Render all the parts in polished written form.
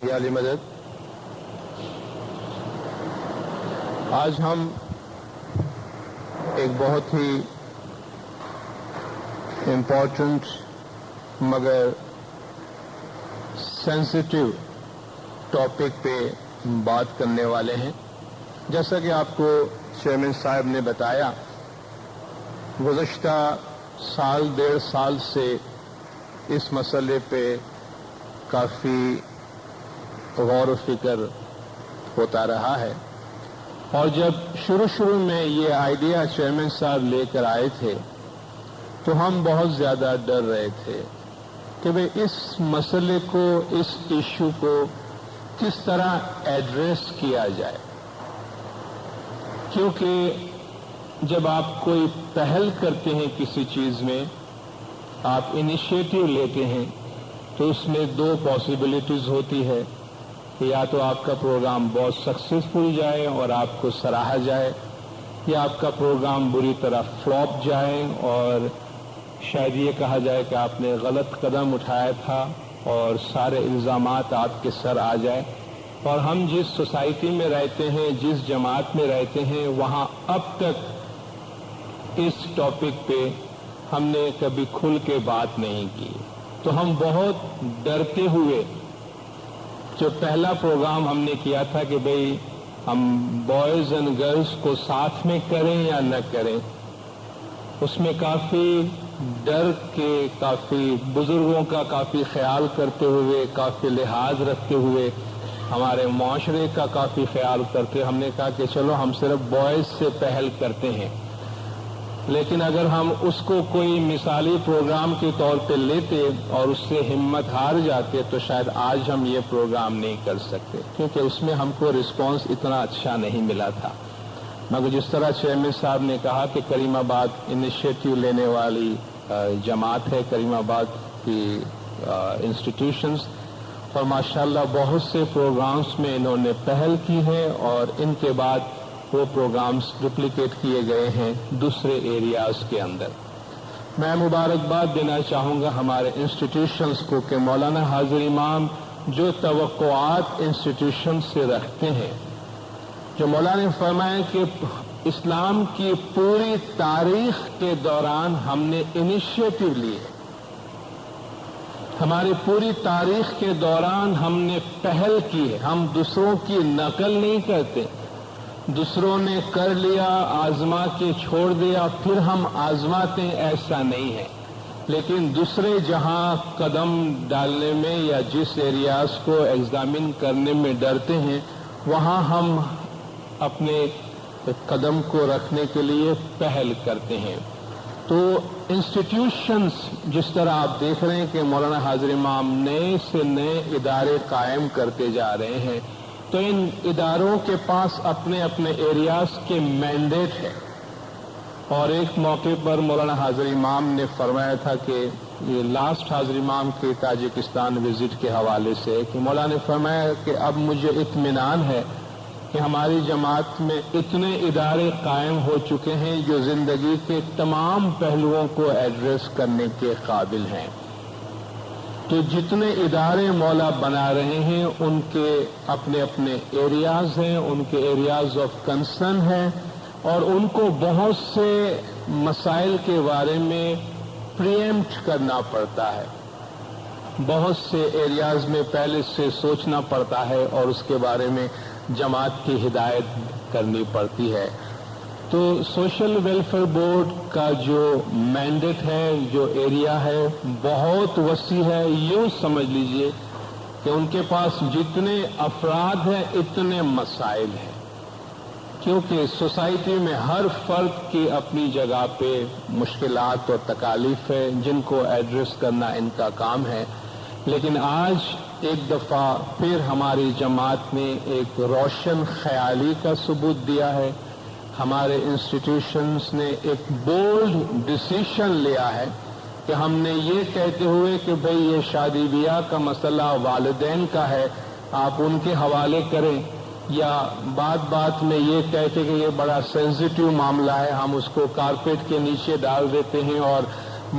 یا علی مدد۔ آج ہم ایک بہت ہی امپورٹنٹ مگر سینسٹیو ٹاپک پہ بات کرنے والے ہیں۔ جیسا کہ آپ کو چیئرمین صاحب نے بتایا، گزشتہ سال ڈیڑھ سال سے اس مسئلے پہ کافی غور و فکر ہوتا رہا ہے، اور جب شروع میں یہ آئیڈیا چیئرمین صاحب لے کر آئے تھے تو ہم بہت زیادہ ڈر رہے تھے کہ بھئی اس مسئلے کو، اس ایشو کو کس طرح ایڈریس کیا جائے، کیونکہ جب آپ کوئی پہل کرتے ہیں کسی چیز میں، آپ انیشیٹو لیتے ہیں، تو اس میں دو پاسبلٹیز ہوتی ہے، یا تو آپ کا پروگرام بہت سکسیسفل جائے اور آپ کو سراہا جائے، یا آپ کا پروگرام بری طرح فلاپ جائے اور شاید یہ کہا جائے کہ آپ نے غلط قدم اٹھایا تھا اور سارے الزامات آپ کے سر آ جائے۔ اور ہم جس سوسائٹی میں رہتے ہیں، جس جماعت میں رہتے ہیں، وہاں اب تک اس ٹاپک پہ ہم نے کبھی کھل کے بات نہیں کی، تو ہم بہت ڈرتے ہوئے جو پہلا پروگرام ہم نے کیا تھا کہ بھئی ہم بوائز اینڈ گرلز کو ساتھ میں کریں یا نہ کریں، اس میں کافی ڈر کے، کافی بزرگوں کا کافی خیال کرتے ہوئے، کافی لحاظ رکھتے ہوئے، ہمارے معاشرے کا کافی خیال کرتے ہم نے کہا کہ چلو ہم صرف بوائز سے پہل کرتے ہیں، لیکن اگر ہم اس کو کوئی مثالی پروگرام کے طور پہ لیتے اور اس سے ہمت ہار جاتے تو شاید آج ہم یہ پروگرام نہیں کر سکتے، کیونکہ اس میں ہم کو رسپانس اتنا اچھا نہیں ملا تھا۔ مگر جس طرح چیئرمین صاحب نے کہا کہ کریم آباد انیشیٹو لینے والی جماعت ہے، کریم آباد کی انسٹیٹیوشنز، اور ماشاءاللہ بہت سے پروگرامز میں انہوں نے پہل کی ہے اور ان کے بعد وہ پروگرامز ڈپلیکیٹ کیے گئے ہیں دوسرے ایریاز کے اندر۔ میں مبارکباد دینا چاہوں گا ہمارے انسٹیٹیوشنز کو کہ مولانا حاضر امام جو توقعات انسٹیٹیوشن سے رکھتے ہیں، جو مولانا نے فرمایا کہ اسلام کی پوری تاریخ کے دوران ہم نے انیشیٹو لیے، ہماری پوری تاریخ کے دوران ہم نے پہل کی ہے، ہم دوسروں کی نقل نہیں کرتے، دوسروں نے کر لیا، آزما کے چھوڑ دیا، پھر ہم آزماتے، ایسا نہیں ہے، لیکن دوسرے جہاں قدم ڈالنے میں یا جس ایریاز کو ایگزامن کرنے میں ڈرتے ہیں، وہاں ہم اپنے قدم کو رکھنے کے لیے پہل کرتے ہیں۔ تو انسٹیٹیوشنز جس طرح آپ دیکھ رہے ہیں کہ مولانا حاضر امام نئے سے نئے ادارے قائم کرتے جا رہے ہیں، تو ان اداروں کے پاس اپنے اپنے ایریاز کے مینڈیٹ ہے، اور ایک موقع پر مولانا حاضر امام نے فرمایا تھا کہ یہ لاسٹ حاضر امام کے تاجکستان وزٹ کے حوالے سے کہ مولانا نے فرمایا کہ اب مجھے اطمینان ہے کہ ہماری جماعت میں اتنے ادارے قائم ہو چکے ہیں جو زندگی کے تمام پہلوؤں کو ایڈریس کرنے کے قابل ہیں۔ تو جتنے ادارے مولا بنا رہے ہیں ان کے اپنے اپنے ایریاز ہیں، ان کے ایریاز آف کنسرن ہیں، اور ان کو بہت سے مسائل کے بارے میں پریمپٹ کرنا پڑتا ہے، بہت سے ایریاز میں پہلے سے سوچنا پڑتا ہے اور اس کے بارے میں جماعت کی ہدایت کرنی پڑتی ہے۔ تو سوشل ویلفیئر بورڈ کا جو مینڈیٹ ہے، جو ایریا ہے، بہت وسیع ہے۔ یوں سمجھ لیجئے کہ ان کے پاس جتنے افراد ہیں اتنے مسائل ہیں، کیونکہ سوسائٹی میں ہر فرد کی اپنی جگہ پہ مشکلات اور تکالیف ہے جن کو ایڈریس کرنا ان کا کام ہے۔ لیکن آج ایک دفعہ پھر ہماری جماعت نے ایک روشن خیالی کا ثبوت دیا ہے، ہمارے انسٹیٹیوشنز نے ایک بولڈ ڈیسیشن لیا ہے کہ ہم نے یہ کہتے ہوئے کہ بھئی یہ شادی بیاہ کا مسئلہ والدین کا ہے، آپ ان کے حوالے کریں، یا بات میں یہ کہتے کہ یہ بڑا سینسیٹیو معاملہ ہے، ہم اس کو کارپیٹ کے نیچے ڈال دیتے ہیں اور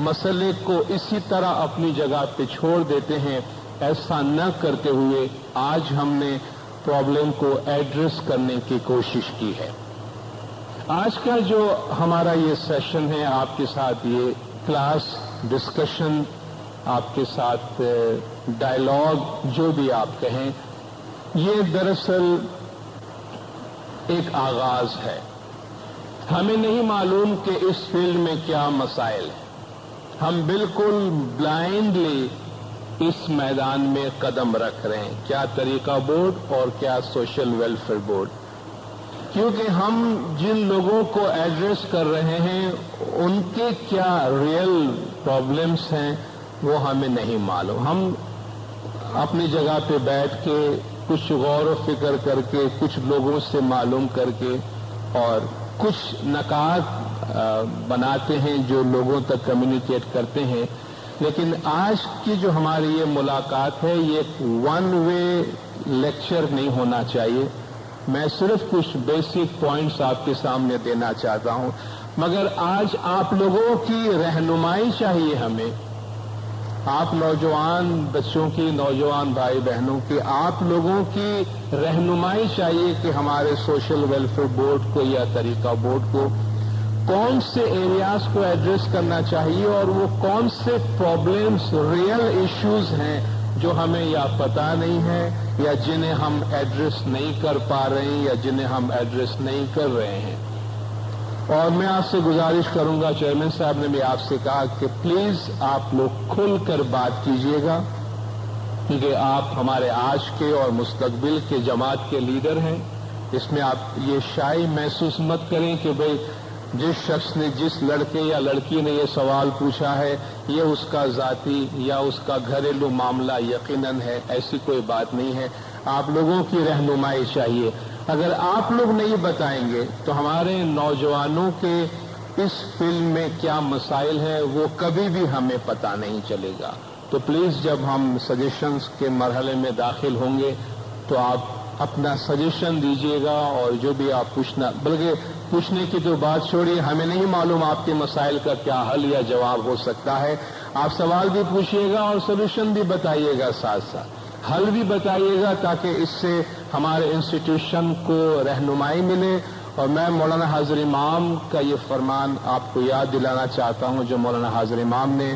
مسئلے کو اسی طرح اپنی جگہ پہ چھوڑ دیتے ہیں، ایسا نہ کرتے ہوئے آج ہم نے پرابلم کو ایڈریس کرنے کی کوشش کی ہے۔ آج کا جو ہمارا یہ سیشن ہے، آپ کے ساتھ یہ کلاس ڈسکشن، آپ کے ساتھ ڈائلاگ، جو بھی آپ کہیں، یہ دراصل ایک آغاز ہے۔ ہمیں نہیں معلوم کہ اس فیلڈ میں کیا مسائل ہیں، ہم بالکل بلائنڈلی اس میدان میں قدم رکھ رہے ہیں، کیا طریقہ بورڈ اور کیا سوشل ویلفیئر بورڈ، کیونکہ ہم جن لوگوں کو ایڈریس کر رہے ہیں ان کے کیا ریئل پرابلمس ہیں وہ ہمیں نہیں معلوم۔ ہم اپنی جگہ پہ بیٹھ کے کچھ غور و فکر کر کے، کچھ لوگوں سے معلوم کر کے اور کچھ نکات بناتے ہیں جو لوگوں تک کمیونیکیٹ کرتے ہیں، لیکن آج کی جو ہماری یہ ملاقات ہے یہ ون وے لیکچر نہیں ہونا چاہیے۔ میں صرف کچھ بیسک پوائنٹس آپ کے سامنے دینا چاہتا ہوں، مگر آج آپ لوگوں کی رہنمائی چاہیے ہمیں، آپ نوجوان بچوں کی، نوجوان بھائی بہنوں کی، آپ لوگوں کی رہنمائی چاہیے کہ ہمارے سوشل ویلفیئر بورڈ کو یا طریقہ بورڈ کو کون سے ایریاز کو ایڈریس کرنا چاہیے اور وہ کون سے پرابلمس، ریئل ایشوز ہیں جو ہمیں یا پتہ نہیں ہے یا جنہیں ہم ایڈریس نہیں کر پا رہے ہیں یا جنہیں ہم ایڈریس نہیں کر رہے ہیں۔ اور میں آپ سے گزارش کروں گا، چیئرمین صاحب نے بھی آپ سے کہا کہ پلیز آپ لوگ کھل کر بات کیجیے گا، کیونکہ آپ ہمارے آج کے اور مستقبل کے جماعت کے لیڈر ہیں۔ اس میں آپ یہ شائع محسوس مت کریں کہ بھئی جس شخص نے، جس لڑکے یا لڑکی نے یہ سوال پوچھا ہے یہ اس کا ذاتی یا اس کا گھریلو معاملہ یقیناً ہے، ایسی کوئی بات نہیں ہے۔ آپ لوگوں کی رہنمائی چاہیے۔ اگر آپ لوگ نہیں بتائیں گے تو ہمارے نوجوانوں کے اس فیلڈ میں کیا مسائل ہیں وہ کبھی بھی ہمیں پتہ نہیں چلے گا۔ تو پلیز جب ہم سجیشنز کے مرحلے میں داخل ہوں گے تو آپ اپنا سجیشن دیجیے گا، اور جو بھی آپ بلکہ پوچھنے کی تو بات چھوڑیے، ہمیں نہیں معلوم آپ کے مسائل کا کیا حل یا جواب ہو سکتا ہے۔ آپ سوال بھی پوچھیے گا اور سولوشن بھی بتائیے گا، ساتھ ساتھ حل بھی بتائیے گا، تاکہ اس سے ہمارے انسٹیٹیوشن کو رہنمائی ملے۔ اور میں مولانا حاضر امام کا یہ فرمان آپ کو یاد دلانا چاہتا ہوں، جو مولانا حاضر امام نے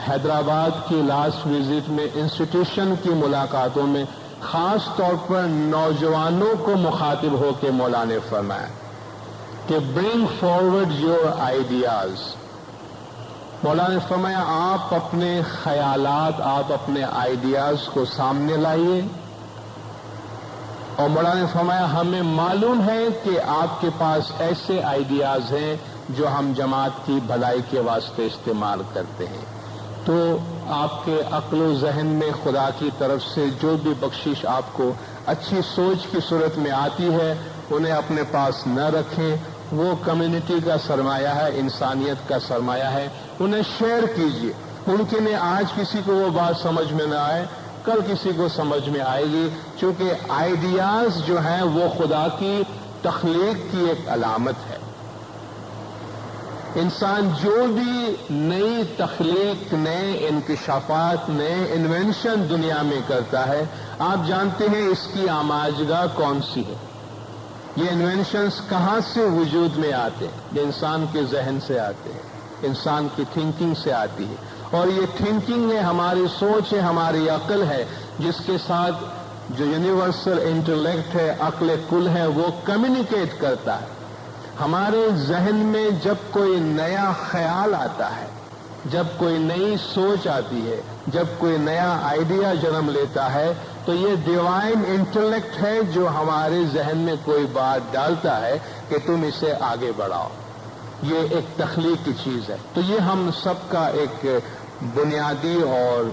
حیدرآباد کی لاسٹ وزٹ میں انسٹیٹیوشن کی ملاقاتوں میں خاص طور پر نوجوانوں کو مخاطب ہو کے مولانا نے فرمایا کہ برنگ فارورڈ یور آئیڈیاز۔ مولانا نے فرمایا آپ اپنے خیالات، آپ اپنے آئیڈیاز کو سامنے لائیے، اور مولانا نے فرمایا ہمیں معلوم ہے کہ آپ کے پاس ایسے آئیڈیاز ہیں جو ہم جماعت کی بھلائی کے واسطے استعمال کرتے ہیں۔ تو آپ کے عقل و ذہن میں خدا کی طرف سے جو بھی بخشش آپ کو اچھی سوچ کی صورت میں آتی ہے انہیں اپنے پاس نہ رکھیں، وہ کمیونٹی کا سرمایہ ہے، انسانیت کا سرمایہ ہے، انہیں شیئر کیجیے۔ ممکن ہے آج کسی کو وہ بات سمجھ میں نہ آئے، کل کسی کو سمجھ میں آئے گی، کیونکہ آئیڈیاز جو ہیں وہ خدا کی تخلیق کی ایک علامت ہے۔ انسان جو بھی نئی تخلیق، نئے انکشافات، نئے انوینشن دنیا میں کرتا ہے، آپ جانتے ہیں اس کی آماجگاہ کون سی ہے؟ یہ انوینشنز کہاں سے وجود میں آتے ہیں؟ یہ انسان کے ذہن سے آتے ہیں، انسان کی تھنکنگ سے آتی ہے، اور یہ تھنکنگ ہے، ہماری سوچ ہے، ہماری عقل ہے، جس کے ساتھ جو یونیورسل انٹلیکٹ ہے، عقل کل ہے، وہ کمیونیکیٹ کرتا ہے۔ ہمارے ذہن میں جب کوئی نیا خیال آتا ہے، جب کوئی نئی سوچ آتی ہے، جب کوئی نیا آئیڈیا جنم لیتا ہے، تو یہ ڈیوائن انٹلیکٹ ہے جو ہمارے ذہن میں کوئی بات ڈالتا ہے کہ تم اسے آگے بڑھاؤ۔ یہ ایک تخلیق کی چیز ہے۔ تو یہ ہم سب کا ایک بنیادی اور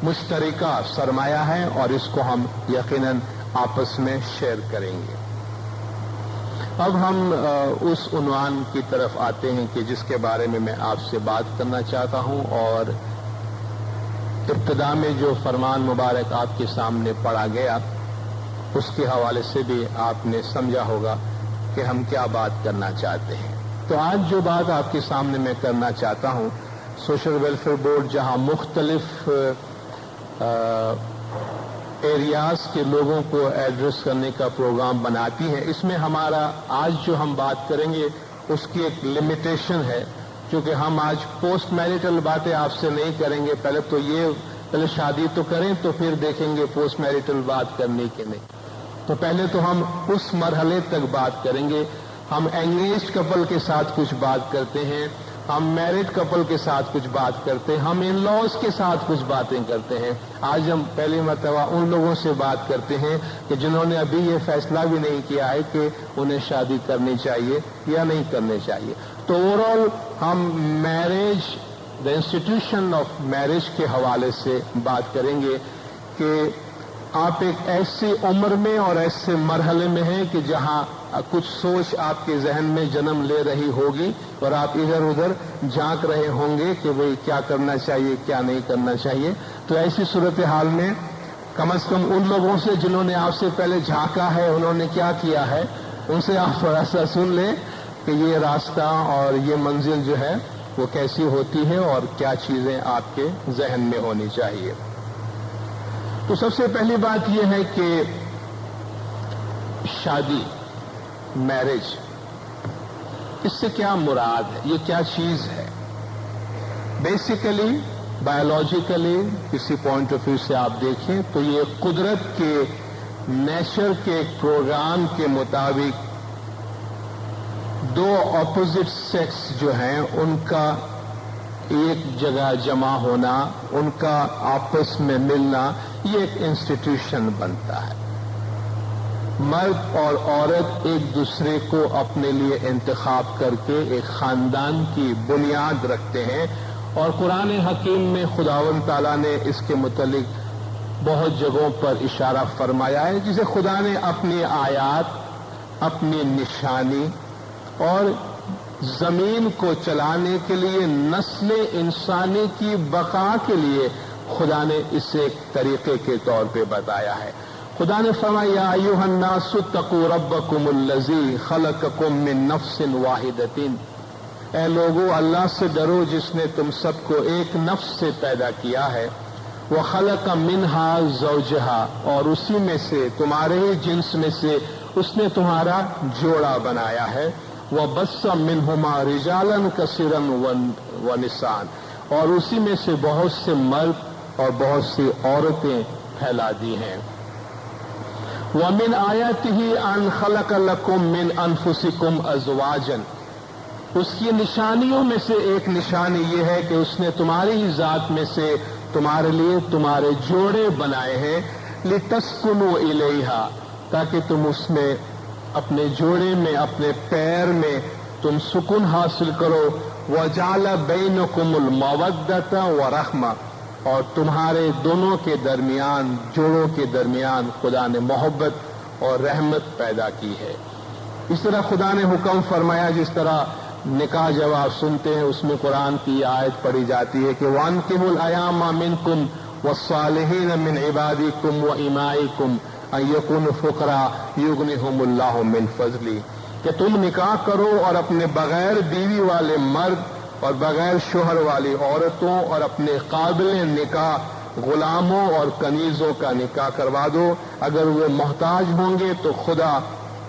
مشترکہ سرمایہ ہے، اور اس کو ہم یقیناً آپس میں شیئر کریں گے۔ اب ہم اس عنوان کی طرف آتے ہیں کہ جس کے بارے میں آپ سے بات کرنا چاہتا ہوں، اور ابتدا میں جو فرمان مبارک آپ کے سامنے پڑھا گیا اس کے حوالے سے بھی آپ نے سمجھا ہوگا کہ ہم کیا بات کرنا چاہتے ہیں۔ تو آج جو بات آپ کے سامنے میں کرنا چاہتا ہوں، سوشل ویلفیئر بورڈ جہاں مختلف ایریاز کے لوگوں کو ایڈریس کرنے کا پروگرام بناتی ہے. اس میں ہمارا آج جو ہم بات کریں گے اس کی ایک لمیٹیشن ہے، کیونکہ ہم آج پوسٹ میرٹل باتیں آپ سے نہیں کریں گے. پہلے شادی تو کریں تو پھر دیکھیں گے پوسٹ میرٹل بات کرنے کے نہیں. تو پہلے تو ہم اس مرحلے تک بات کریں گے. ہم انگیجڈ کپل کے ساتھ کچھ بات کرتے ہیں، ہم میرڈ کپل کے ساتھ کچھ بات کرتے ہیں، ہم ان لاز کے ساتھ کچھ باتیں کرتے ہیں. آج ہم پہلی مرتبہ ان لوگوں سے بات کرتے ہیں کہ جنہوں نے ابھی یہ فیصلہ بھی نہیں کیا ہے کہ انہیں شادی کرنی چاہیے یا نہیں کرنی چاہیے. تو اوور آل ہم marriage, the institution of marriage کے حوالے سے بات کریں گے کہ آپ ایک ایسی عمر میں اور ایسے مرحلے میں ہیں کہ جہاں کچھ سوچ آپ کے ذہن میں جنم لے رہی ہوگی اور آپ ادھر ادھر جھانک رہے ہوں گے کہ بھئی کیا کرنا چاہیے کیا نہیں کرنا چاہیے. تو ایسی صورتحال میں کم از کم ان لوگوں سے جنہوں نے آپ سے پہلے جھانکا ہے، انہوں نے کیا کیا ہے، ان سے آپ تھوڑا سا سن لیں کہ یہ راستہ اور یہ منزل جو ہے وہ کیسی ہوتی ہے اور کیا چیزیں آپ کے ذہن میں ہونی چاہیے. تو سب سے پہلی بات یہ ہے کہ شادی، میرج، اس سے کیا مراد ہے، یہ کیا چیز ہے. بیسیکلی بایولوجیکلی کسی پوائنٹ آف ویو سے آپ دیکھیں تو یہ قدرت کے نیچر کے پروگرام کے مطابق دو اپوزٹ سیکس جو ہیں ان کا ایک جگہ جمع ہونا، ان کا آپس میں ملنا، یہ ایک انسٹیٹیوشن بنتا ہے. مرد اور عورت ایک دوسرے کو اپنے لیے انتخاب کر کے ایک خاندان کی بنیاد رکھتے ہیں، اور قرآن حکیم میں خداوند تعالیٰ نے اس کے متعلق بہت جگہوں پر اشارہ فرمایا ہے، جسے خدا نے اپنی آیات، اپنی نشانی اور زمین کو چلانے کے لیے، نسل انسانی کی بقا کے لیے خدا نے اسے ایک طریقے کے طور پہ بتایا ہے. خدا نے فرمایا یا ایھا الناس اتقوا ربکم الذی خلقکم من نفس واحدۃ، اے لوگو اللہ سے ڈرو جس نے تم سب کو ایک نفس سے پیدا کیا ہے. وخلق منها زوجها، اور اسی میں سے تمہارے ہی جنس میں سے اس نے تمہارا جوڑا بنایا ہے. وَبَثَّ مِنْهُمَا رِجَالًا كَثِيرًا وَنِسَاءً، اور اسی میں سے بہت سے مرد اور بہت سی عورتیں پھیلا دی ہیں. وَمِنْ آيَاتِهِ أَنْ خَلَقَ لَكُم مِّنْ أَنفُسِكُمْ أَزْوَاجًا، اس کی نشانیوں میں سے ایک نشانی یہ ہے کہ اس نے تمہاری ہی ذات میں سے تمہارے لیے تمہارے جوڑے بنائے ہیں. لِتَسْكُنُوا إِلَيْهَا، تاکہ تم اس میں اپنے جوڑے میں، اپنے پیر میں تم سکون حاصل کرو. وَجَعَلَ بَيْنَكُمُ الْمَوَدَّةَ وَرَحْمَةَ، اور تمہارے دونوں کے درمیان، جوڑوں کے درمیان خدا نے محبت اور رحمت پیدا کی ہے. اس طرح خدا نے حکم فرمایا، جس طرح نکاح جب آپ سنتے ہیں اس میں قرآن کی آیت پڑھی جاتی ہے کہ وَأَنكِحُوا الْأَيَامَ مِنكُمْ وَالصَّالِحِينَ مِنْ عِبَادِكُمْ وَإِمَائِكُمْ ان یکونوا فقراء یغنیہم اللہ من فضلہ، کہ تم نکاح کرو اور اپنے بغیر بیوی والے مرد اور بغیر شوہر والی عورتوں اور اپنے قابل نکاح غلاموں اور کنیزوں کا نکاح کروا دو. اگر وہ محتاج ہوں گے تو خدا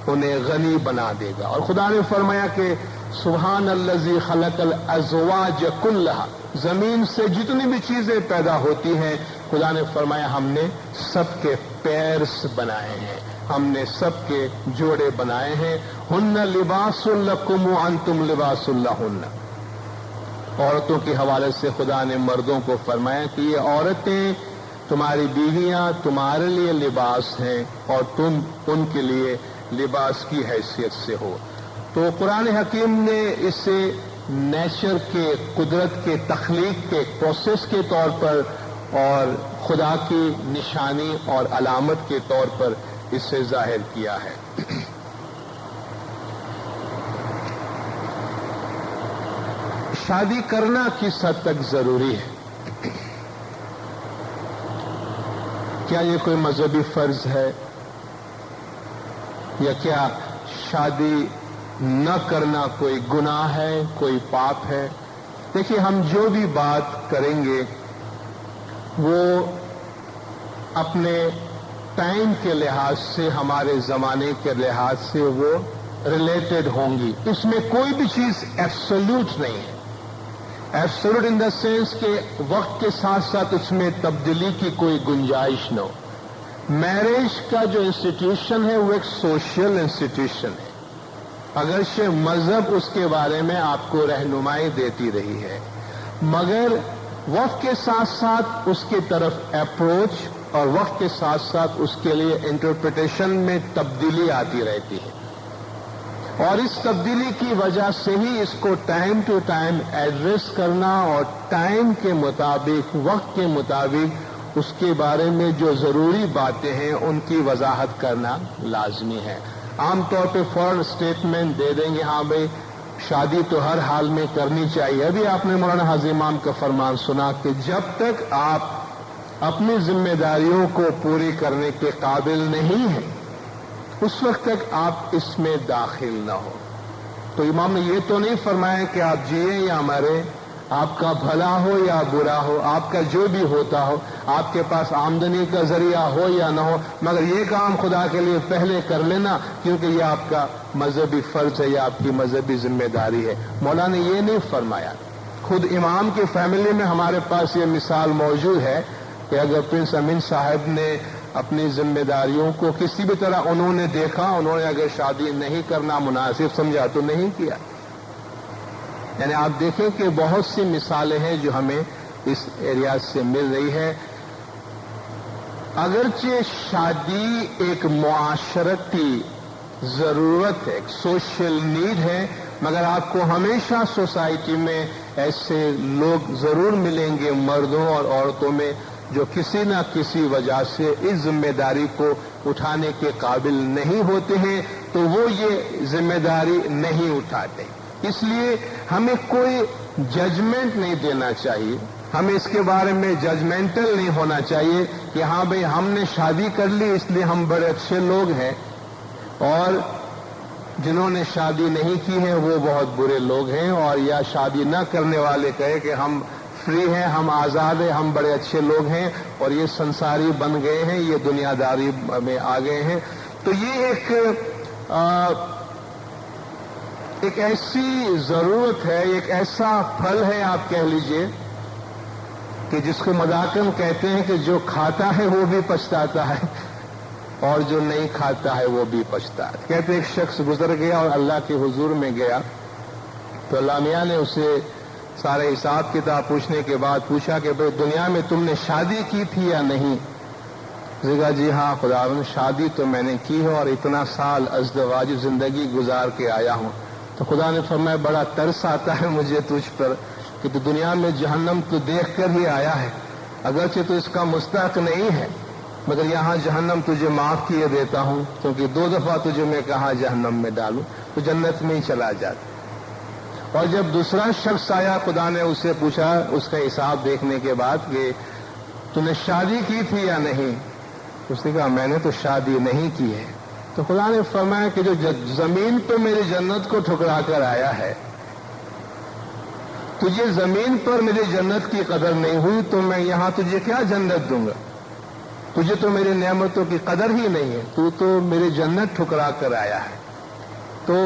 انہیں غنی بنا دے گا. اور خدا نے فرمایا کہ سبحان الذی خلق الازواج کلھا، زمین سے جتنی بھی چیزیں پیدا ہوتی ہیں خدا نے فرمایا ہم نے سب کے پیرس بنائے ہیں، ہم نے سب کے جوڑے بنائے ہیں. ہن لباس لکم وانتم لباس لہن، عورتوں کے حوالے سے خدا نے مردوں کو فرمایا کہ یہ عورتیں تمہاری بیویاں تمہارے لیے لباس ہیں اور تم ان کے لیے لباس کی حیثیت سے ہو. تو قرآن حکیم نے اسے نیچر کے، قدرت کے تخلیق کے پروسیس کے طور پر اور خدا کی نشانی اور علامت کے طور پر اسے ظاہر کیا ہے. شادی کرنا کس حد تک ضروری ہے؟ کیا یہ کوئی مذہبی فرض ہے یا کیا شادی نہ کرنا کوئی گناہ ہے، کوئی پاپ ہے؟ دیکھیے، ہم جو بھی بات کریں گے وہ اپنے ٹائم کے لحاظ سے، ہمارے زمانے کے لحاظ سے وہ ریلیٹڈ ہوں گی. اس میں کوئی بھی چیز ایبسولوٹ نہیں ہے. ایبسولوٹ ان دا سینس کہ وقت کے ساتھ ساتھ اس میں تبدیلی کی کوئی گنجائش نہ ہو. میرج کا جو انسٹیٹیوشن ہے وہ ایک سوشل انسٹیٹیوشن ہے، اگرچہ مذہب اس کے بارے میں آپ کو رہنمائی دیتی رہی ہے، مگر وقت کے ساتھ ساتھ اس کی طرف اپروچ اور وقت کے ساتھ ساتھ اس کے لیے انٹرپریٹیشن میں تبدیلی آتی رہتی ہے. اور اس تبدیلی کی وجہ سے ہی اس کو ٹائم ٹو ٹائم ایڈریس کرنا اور ٹائم کے مطابق، وقت کے مطابق اس کے بارے میں جو ضروری باتیں ہیں ان کی وضاحت کرنا لازمی ہے. عام طور پہ فوراً اسٹیٹمنٹ دے دیں گے ہاں بھائی شادی تو ہر حال میں کرنی چاہیے. ابھی آپ نے مولانا حاجی امام کا فرمان سنا کہ جب تک آپ اپنی ذمہ داریوں کو پوری کرنے کے قابل نہیں ہیں اس وقت تک آپ اس میں داخل نہ ہو. تو امام نے یہ تو نہیں فرمایا کہ آپ جئیں یا مریں، آپ کا بھلا ہو یا برا ہو، آپ کا جو بھی ہوتا ہو، آپ کے پاس آمدنی کا ذریعہ ہو یا نہ ہو، مگر یہ کام خدا کے لیے پہلے کر لینا کیونکہ یہ آپ کا مذہبی فرض ہے یا آپ کی مذہبی ذمہ داری ہے. مولا نے یہ نہیں فرمایا. خود امام کی فیملی میں ہمارے پاس یہ مثال موجود ہے کہ اگر پرنس امین صاحب نے اپنی ذمہ داریوں کو کسی بھی طرح انہوں نے دیکھا، انہوں نے اگر شادی نہیں کرنا مناسب سمجھا تو نہیں کیا. یعنی آپ دیکھیں کہ بہت سی مثالیں ہیں جو ہمیں اس ایریا سے مل رہی ہے. اگرچہ شادی ایک معاشرتی ضرورت ہے، ایک سوشل نیڈ ہے، مگر آپ کو ہمیشہ سوسائٹی میں ایسے لوگ ضرور ملیں گے مردوں اور عورتوں میں جو کسی نہ کسی وجہ سے اس ذمہ داری کو اٹھانے کے قابل نہیں ہوتے ہیں، تو وہ یہ ذمہ داری نہیں اٹھاتے. اس لیے ہمیں کوئی ججمنٹ نہیں دینا چاہیے، ہمیں اس کے بارے میں ججمنٹل نہیں ہونا چاہیے کہ ہاں بھئی ہم نے شادی کر لی اس لیے ہم بڑے اچھے لوگ ہیں اور جنہوں نے شادی نہیں کی ہے وہ بہت برے لوگ ہیں، اور یا شادی نہ کرنے والے کہے کہ ہم فری ہیں، ہم آزاد ہیں، ہم بڑے اچھے لوگ ہیں اور یہ سنساری بن گئے ہیں، یہ دنیا داری میں آ گئے ہیں. تو یہ ایک ایسی ضرورت ہے، ایک ایسا پھل ہے آپ کہہ لیجئے کہ جس کو مذاقاً کہتے ہیں کہ جو کھاتا ہے وہ بھی پچھتاتا ہے اور جو نہیں کھاتا ہے وہ بھی پچھتا ہے. کہتے ایک شخص گزر گیا اور اللہ کے حضور میں گیا تو اللہ میاں نے اسے سارے حساب کتاب پوچھنے کے بعد پوچھا کہ بھئی دنیا میں تم نے شادی کی تھی یا نہیں؟ کہا جی ہاں خداوند شادی تو میں نے کی ہے اور اتنا سال ازدواجی زندگی گزار کے آیا ہوں. تو خدا نے فرمایا بڑا ترس آتا ہے مجھے تجھ پر کہ تو دنیا میں جہنم تو دیکھ کر ہی آیا ہے، اگرچہ تو اس کا مستحق نہیں ہے مگر یہاں جہنم تجھے معاف کیے دیتا ہوں کیونکہ 2 دفعہ تجھے میں کہاں جہنم میں ڈالوں، تو جنت میں ہی چلا جاتا. اور جب دوسرا شخص آیا خدا نے اسے پوچھا اس کا حساب دیکھنے کے بعد کہ تو نے شادی کی تھی یا نہیں؟ اس نے کہا میں نے تو شادی نہیں کی ہے. تو خدا نے فرمایا کہ جو زمین پہ میری جنت کو ٹھکرا کر آیا ہے، تجھے زمین پر میری جنت کی قدر نہیں ہوئی تو میں یہاں تجھے کیا جنت دوں گا؟ تجھے تو میری نعمتوں کی قدر ہی نہیں ہے، تو میری جنت ٹھکرا کر آیا ہے. تو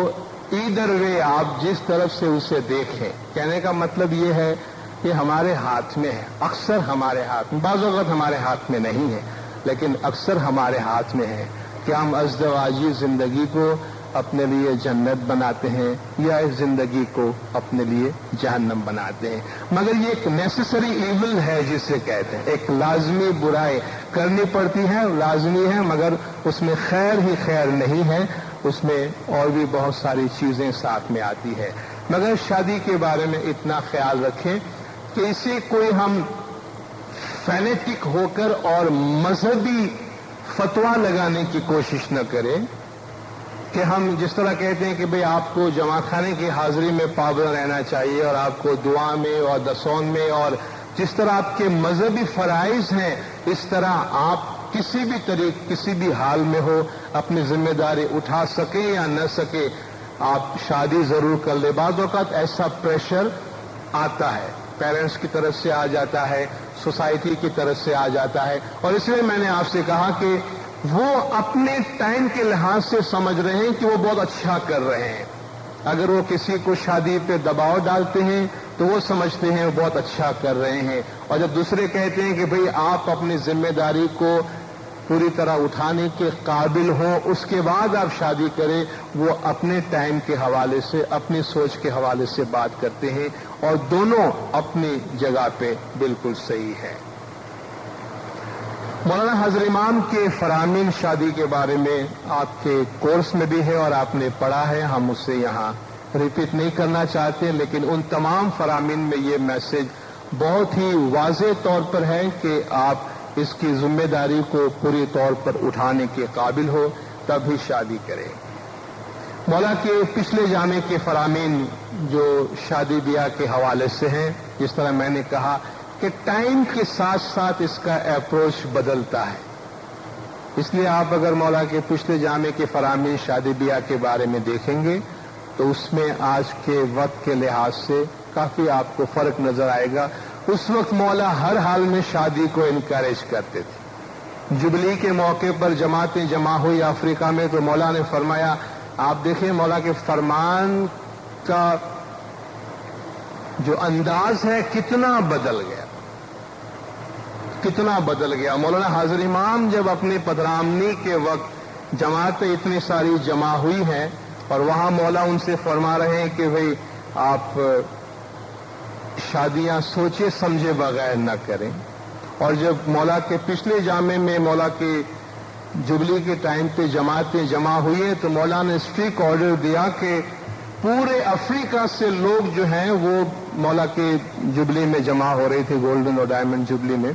ایدر وے آپ جس طرف سے اسے دیکھیں، کہنے کا مطلب یہ ہے کہ ہمارے ہاتھ میں ہے، اکثر ہمارے ہاتھ میں، بعض اوقات ہمارے ہاتھ میں نہیں ہے لیکن اکثر ہمارے ہاتھ میں ہے کہ ہم ازدواجی زندگی کو اپنے لیے جنت بناتے ہیں یا اس زندگی کو اپنے لیے جہنم بناتے ہیں. مگر یہ ایک نیسیسری ایول ہے جسے کہتے ہیں، ایک لازمی برائی کرنی پڑتی ہے، لازمی ہے، مگر اس میں خیر ہی خیر نہیں ہے، اس میں اور بھی بہت ساری چیزیں ساتھ میں آتی ہے. مگر شادی کے بارے میں اتنا خیال رکھیں کہ اسے کوئی ہم فینیٹک ہو کر اور مذہبی فتویٰ لگانے کی کوشش نہ کریں کہ ہم جس طرح کہتے ہیں کہ بھئی آپ کو جماعت خانے کی حاضری میں پابند رہنا چاہیے اور آپ کو دعا میں اور دسون میں اور جس طرح آپ کے مذہبی فرائض ہیں اس طرح آپ کسی بھی حال میں ہو اپنی ذمہ داری اٹھا سکیں یا نہ سکے آپ شادی ضرور کر لیں. بعض اوقات ایسا پریشر آتا ہے پیرنٹس کی طرف سے آ جاتا ہے، سوسائٹی کی طرف سے آ جاتا ہے، اور اس لیے میں نے آپ سے کہا کہ وہ اپنے ٹائم کے لحاظ سے سمجھ رہے ہیں کہ وہ بہت اچھا کر رہے ہیں۔ اگر وہ کسی کو شادی پہ دباؤ ڈالتے ہیں تو وہ سمجھتے ہیں وہ بہت اچھا کر رہے ہیں، اور جب دوسرے کہتے ہیں کہ بھئی آپ اپنی ذمہ داری کو پوری طرح اٹھانے کے قابل ہوں، اس کے بعد آپ شادی کریں، وہ اپنے ٹائم کے حوالے سے، اپنی سوچ کے حوالے سے بات کرتے ہیں، اور دونوں اپنی جگہ پہ بالکل صحیح ہے۔ مولانا حضرت امام کے فرامین شادی کے بارے میں آپ کے کورس میں بھی ہے اور آپ نے پڑھا ہے، ہم اسے یہاں ریپیٹ نہیں کرنا چاہتے، لیکن ان تمام فرامین میں یہ میسج بہت ہی واضح طور پر ہے کہ آپ اس کی ذمہ داری کو پوری طور پر اٹھانے کے قابل ہو، تب ہی شادی کریں۔ مولا کے پچھلے جامع کے فرامین جو شادی بیاہ کے حوالے سے ہیں، جس طرح میں نے کہا کہ ٹائم کے ساتھ ساتھ اس کا اپروچ بدلتا ہے، اس لیے آپ اگر مولا کے پچھلے جامع کے فرامین شادی بیاہ کے بارے میں دیکھیں گے تو اس میں آج کے وقت کے لحاظ سے کافی آپ کو فرق نظر آئے گا۔ اس وقت مولا ہر حال میں شادی کو انکریج کرتے تھے۔ جبلی کے موقع پر جماعتیں جمع ہوئی افریقہ میں تو مولا نے فرمایا، آپ دیکھیں مولا کے فرمان کا جو انداز ہے کتنا بدل گیا، کتنا بدل گیا۔ مولانا حضرت امام جب اپنے پدرامنی کے وقت جماعتیں اتنی ساری جمع ہوئی ہیں اور وہاں مولا ان سے فرما رہے ہیں کہ بھئی آپ شادیاں سوچے سمجھے بغیر نہ کریں، اور جب مولا کے پچھلے جامع میں مولا کے جبلی کے ٹائم پہ جماعتیں جمع ہوئی ہیں تو مولا نے اسٹرکٹ آرڈر دیا کہ پورے افریقہ سے لوگ جو ہیں وہ مولا کے جبلی میں جمع ہو رہے تھے، گولڈن اور ڈائمنڈ جبلی میں۔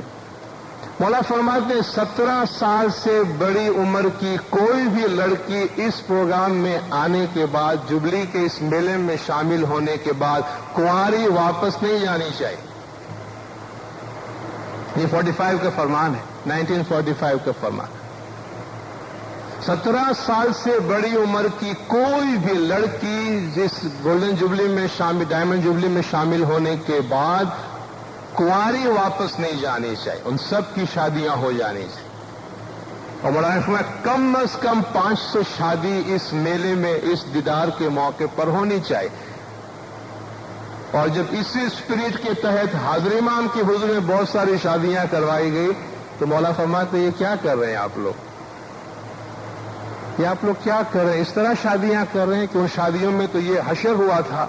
مولا فرماتے ہیں 17 سال سے بڑی عمر کی کوئی بھی لڑکی اس پروگرام میں آنے کے بعد، جبلی کے اس میلے میں شامل ہونے کے بعد کنواری واپس نہیں جانی چاہیے۔ یہ 45 کا فرمان ہے، 1945 کا فرمان۔ 17 سال سے بڑی عمر کی کوئی بھی لڑکی جس گولڈن جبلی میں شامل، ڈائمنڈ جبلی میں شامل ہونے کے بعد کنواری واپس نہیں جانی چاہیے، ان سب کی شادیاں ہو جانی چاہیے۔ اور مولانا فرمایا کم از کم 500 شادی اس میلے میں اس دیدار کے موقع پر ہونی چاہیے۔ اور جب اسی اسپرٹ کے تحت حضرت امام کے حضور میں بہت ساری شادیاں کروائی گئی تو مولا فرماتے یہ کیا کر رہے ہیں آپ لوگ، یہ آپ لوگ کیا کر رہے ہیں؟ اس طرح شادیاں کر رہے ہیں کہ ان شادیوں میں تو یہ حشر ہوا تھا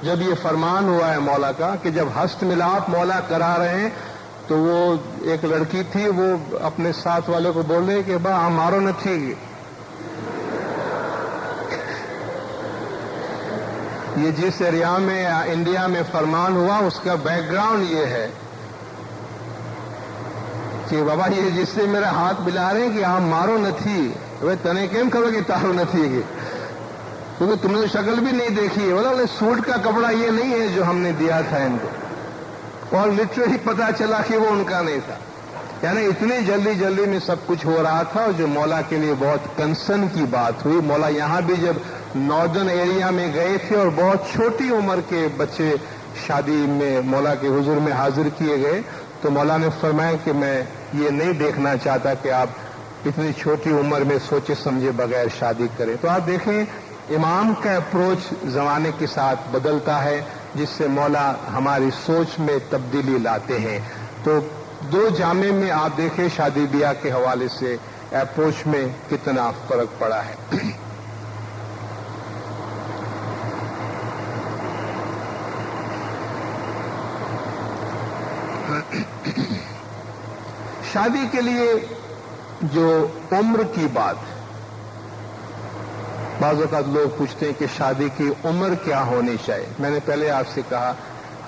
جب یہ فرمان ہوا ہے مولا کا کہ جب ہست ملاپ مولا کرا رہے ہیں تو وہ ایک لڑکی تھی، وہ اپنے ساتھ والے کو بول رہے کہ با ہمارو نہ تھی، یہ جس ایریا میں انڈیا میں فرمان ہوا اس کا بیک گراؤنڈ یہ ہے کہ بابا یہ جس سے میرا ہاتھ ملا رہے ہیں کہ ہم مارو نہ تھی، وہ تنے کیم کرو کہ تارو نہ تھی، کیونکہ تم نے شکل بھی نہیں دیکھی ہے، بولا سوٹ کا کپڑا یہ نہیں ہے جو ہم نے دیا تھا ان کو، اور لٹرلی پتا چلا کہ وہ ان کا نہیں تھا۔ یعنی اتنی جلدی جلدی میں سب کچھ ہو رہا تھا، اور جو مولا کے لیے بہت کنسرن کی بات ہوئی۔ مولا یہاں بھی جب ناردرن ایریا میں گئے تھے اور بہت چھوٹی عمر کے بچے شادی میں مولا کے حضور میں حاضر کیے گئے تو مولا نے فرمایا کہ میں یہ نہیں دیکھنا چاہتا کہ آپ اتنی چھوٹی عمر میں سوچے سمجھے بغیر شادی کریں۔ تو آپ دیکھیں امام کا اپروچ زمانے کے ساتھ بدلتا ہے، جس سے مولا ہماری سوچ میں تبدیلی لاتے ہیں۔ تو دو جامع میں آپ دیکھیں شادی بیاہ کے حوالے سے اپروچ میں کتنا فرق پڑا ہے۔ شادی کے لیے جو عمر کی بات، بعض اوقات لوگ پوچھتے ہیں کہ شادی کی عمر کیا ہونی چاہیے۔ میں نے پہلے آپ سے کہا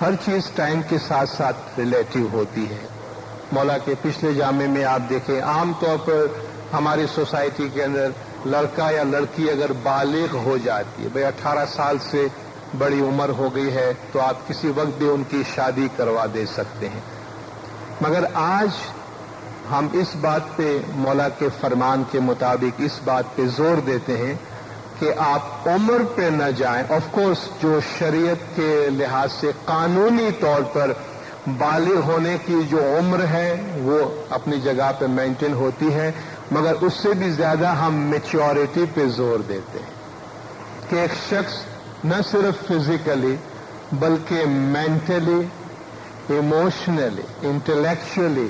ہر چیز ٹائم کے ساتھ ساتھ ریلیٹو ہوتی ہے۔ مولا کے پچھلے جامع میں آپ دیکھیں عام طور پر ہماری سوسائٹی کے اندر لڑکا یا لڑکی اگر بالغ ہو جاتی ہے، بھئی 18 سال سے بڑی عمر ہو گئی ہے تو آپ کسی وقت بھی ان کی شادی کروا دے سکتے ہیں، مگر آج ہم اس بات پہ مولا کے فرمان کے مطابق اس بات پہ زور دیتے ہیں کہ آپ عمر پہ نہ جائیں۔ آف کورس جو شریعت کے لحاظ سے قانونی طور پر بالغ ہونے کی جو عمر ہے وہ اپنی جگہ پہ مینٹین ہوتی ہے، مگر اس سے بھی زیادہ ہم میچورٹی پہ زور دیتے ہیں کہ ایک شخص نہ صرف فزیکلی بلکہ مینٹلی، ایموشنلی، انٹلیکچولی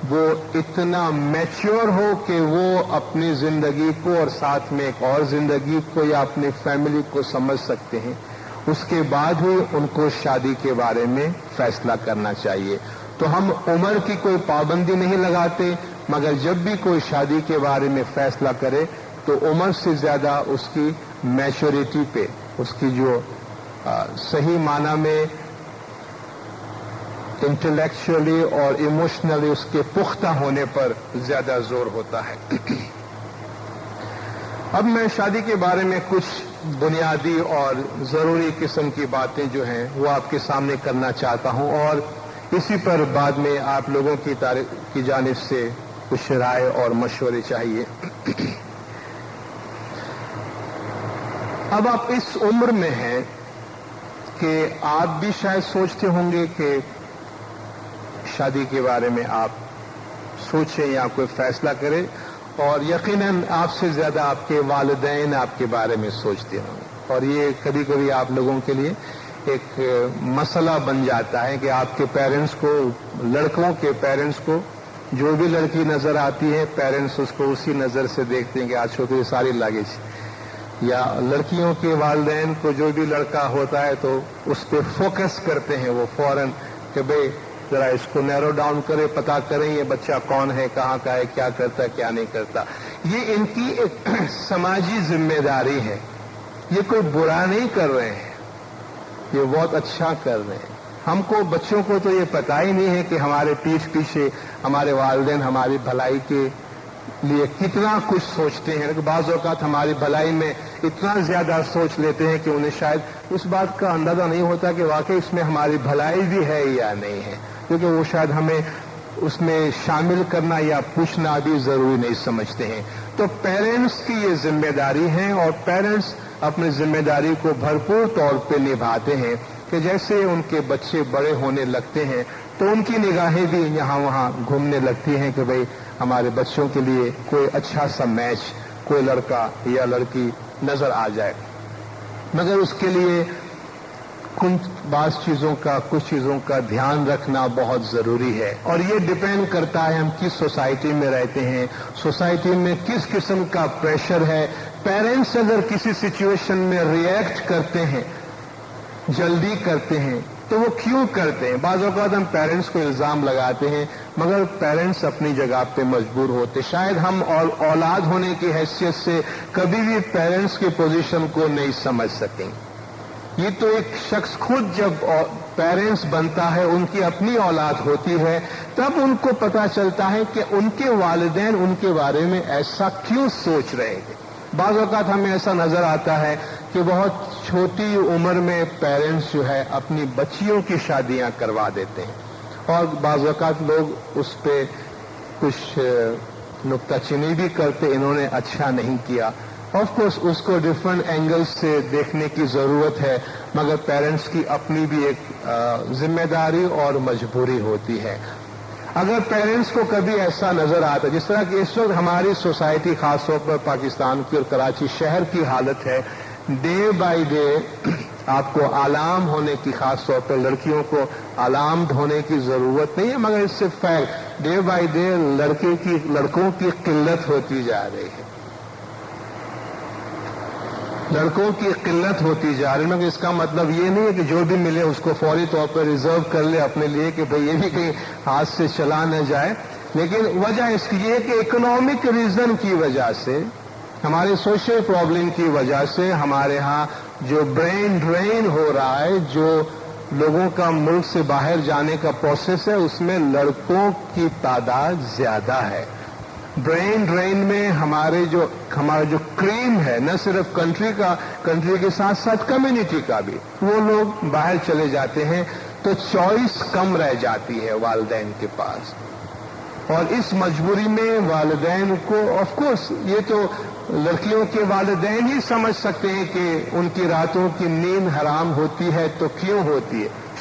وہ اتنا میچور ہو کہ وہ اپنی زندگی کو اور ساتھ میں ایک اور زندگی کو یا اپنی فیملی کو سمجھ سکتے ہیں، اس کے بعد ہی ان کو شادی کے بارے میں فیصلہ کرنا چاہیے۔ تو ہم عمر کی کوئی پابندی نہیں لگاتے، مگر جب بھی کوئی شادی کے بارے میں فیصلہ کرے تو عمر سے زیادہ اس کی میچورٹی پہ، اس کی جو صحیح معنی میں انٹلیکچولی اور ایموشنلی اس کے پختہ ہونے پر زیادہ زور ہوتا ہے۔ اب میں شادی کے بارے میں کچھ بنیادی اور ضروری قسم کی باتیں جو ہیں وہ آپ کے سامنے کرنا چاہتا ہوں، اور اسی پر بعد میں آپ لوگوں کی جانب سے کچھ رائے اور مشورے چاہیے۔ اب آپ اس عمر میں ہیں کہ آپ بھی شاید سوچتے ہوں گے کہ شادی کے بارے میں آپ سوچیں یا کوئی فیصلہ کریں، اور یقیناً آپ سے زیادہ آپ کے والدین آپ کے بارے میں سوچتے ہوں گے، اور یہ کبھی کبھی آپ لوگوں کے لیے ایک مسئلہ بن جاتا ہے کہ آپ کے پیرنٹس کو، لڑکوں کے پیرنٹس کو جو بھی لڑکی نظر آتی ہے پیرنٹس اس کو اسی نظر سے دیکھتے ہیں کہ آج چھوٹی ساری لاگیج، یا لڑکیوں کے والدین کو جو بھی لڑکا ہوتا ہے تو اس پہ فوکس کرتے ہیں وہ فوراً کہ بھئی ذرا اس کو نیرو ڈاؤن کرے، پتا کریں یہ بچہ کون ہے، کہاں کا ہے، کیا کرتا ہے، کیا نہیں کرتا۔ یہ ان کی ایک سماجی ذمہ داری ہے، یہ کوئی برا نہیں کر رہے ہیں، یہ بہت اچھا کر رہے ہیں۔ ہم کو بچوں کو تو یہ پتا ہی نہیں ہے کہ ہمارے پیٹھ پیچھے ہمارے والدین ہماری بھلائی کے لیے کتنا کچھ سوچتے ہیں، بعض اوقات ہماری بھلائی میں اتنا زیادہ سوچ لیتے ہیں کہ انہیں شاید اس بات کا اندازہ نہیں ہوتا کہ واقعی اس میں ہماری بھلائی بھی ہے یا نہیں ہے، کیونکہ وہ شاید ہمیں اس میں شامل کرنا یا پوچھنا بھی ضروری نہیں سمجھتے ہیں۔ تو پیرنٹس کی یہ ذمہ داری ہے، اور پیرنٹس اپنی ذمہ داری کو بھرپور طور پہ نبھاتے ہیں کہ جیسے ان کے بچے بڑے ہونے لگتے ہیں تو ان کی نگاہیں بھی یہاں وہاں گھومنے لگتی ہیں کہ بھئی ہمارے بچوں کے لیے کوئی اچھا سا میچ، کوئی لڑکا یا لڑکی نظر آ جائے، مگر اس کے لیے کچھ چیزوں کا دھیان رکھنا بہت ضروری ہے، اور یہ ڈیپینڈ کرتا ہے ہم کس سوسائٹی میں رہتے ہیں، سوسائٹی میں کس قسم کا پریشر ہے۔ پیرنٹس اگر کسی سچویشن میں ریئیکٹ کرتے ہیں، جلدی کرتے ہیں، تو وہ کیوں کرتے ہیں؟ بعض اوقات ہم پیرنٹس کو الزام لگاتے ہیں، مگر پیرنٹس اپنی جگہ پہ مجبور ہوتے۔ شاید ہم اولاد ہونے کی حیثیت سے کبھی بھی پیرنٹس کی پوزیشن کو نہیں سمجھ سکیں۔ یہ تو ایک شخص خود جب پیرنٹس بنتا ہے، ان کی اپنی اولاد ہوتی ہے، تب ان کو پتا چلتا ہے کہ ان کے والدین ان کے بارے میں ایسا کیوں سوچ رہے ہیں۔ بعض اوقات ہمیں ایسا نظر آتا ہے کہ بہت چھوٹی عمر میں پیرنٹس جو ہے اپنی بچیوں کی شادیاں کروا دیتے ہیں، اور بعض اوقات لوگ اس پہ کچھ نکتہ چینی بھی کرتے، انہوں نے اچھا نہیں کیا۔ آف کورس اس کو ڈفرنٹ اینگل سے دیکھنے کی ضرورت ہے، مگر پیرنٹس کی اپنی بھی ایک ذمہ داری اور مجبوری ہوتی ہے۔ اگر پیرنٹس کو کبھی ایسا نظر آتا، جس طرح کہ اس وقت ہماری سوسائٹی خاص طور پر پاکستان کی اور کراچی شہر کی حالت ہے، ڈے بائی ڈے آپ کو علام ہونے کی، خاص طور پر لڑکیوں کو علامد ہونے کی ضرورت نہیں ہے، مگر اس سے فیکٹ ڈے بائی ڈے لڑکوں کی قلت ہوتی جا رہی ہے، لڑکوں کی قلت ہوتی جا رہی ہے۔ مگر اس کا مطلب یہ نہیں ہے کہ جو بھی ملے اس کو فوری طور پر ریزرو کر لے اپنے لیے کہ بھئی یہ بھی کہیں ہاتھ سے چلا نہ جائے، لیکن وجہ اس کی یہ ہے کہ اکنامک ریزن کی وجہ سے، ہمارے سوشل پرابلم کی وجہ سے ہمارے ہاں جو برین ڈرین ہو رہا ہے، جو لوگوں کا ملک سے باہر جانے کا پروسیس ہے، اس میں لڑکوں کی تعداد زیادہ ہے۔ برین ڈرین میں ہمارا جو کریم ہے، نہ صرف کنٹری کے ساتھ ساتھ کمیونٹی کا بھی، وہ لوگ باہر چلے جاتے ہیں تو چوائس کم رہ جاتی ہے والدین کے پاس، اور اس مجبوری میں والدین کو، آف کورس یہ تو لڑکیوں کے والدین ہی سمجھ سکتے ہیں کہ ان کی راتوں کی نیند حرام ہوتی ہے تو کیوں ہوتی ہے،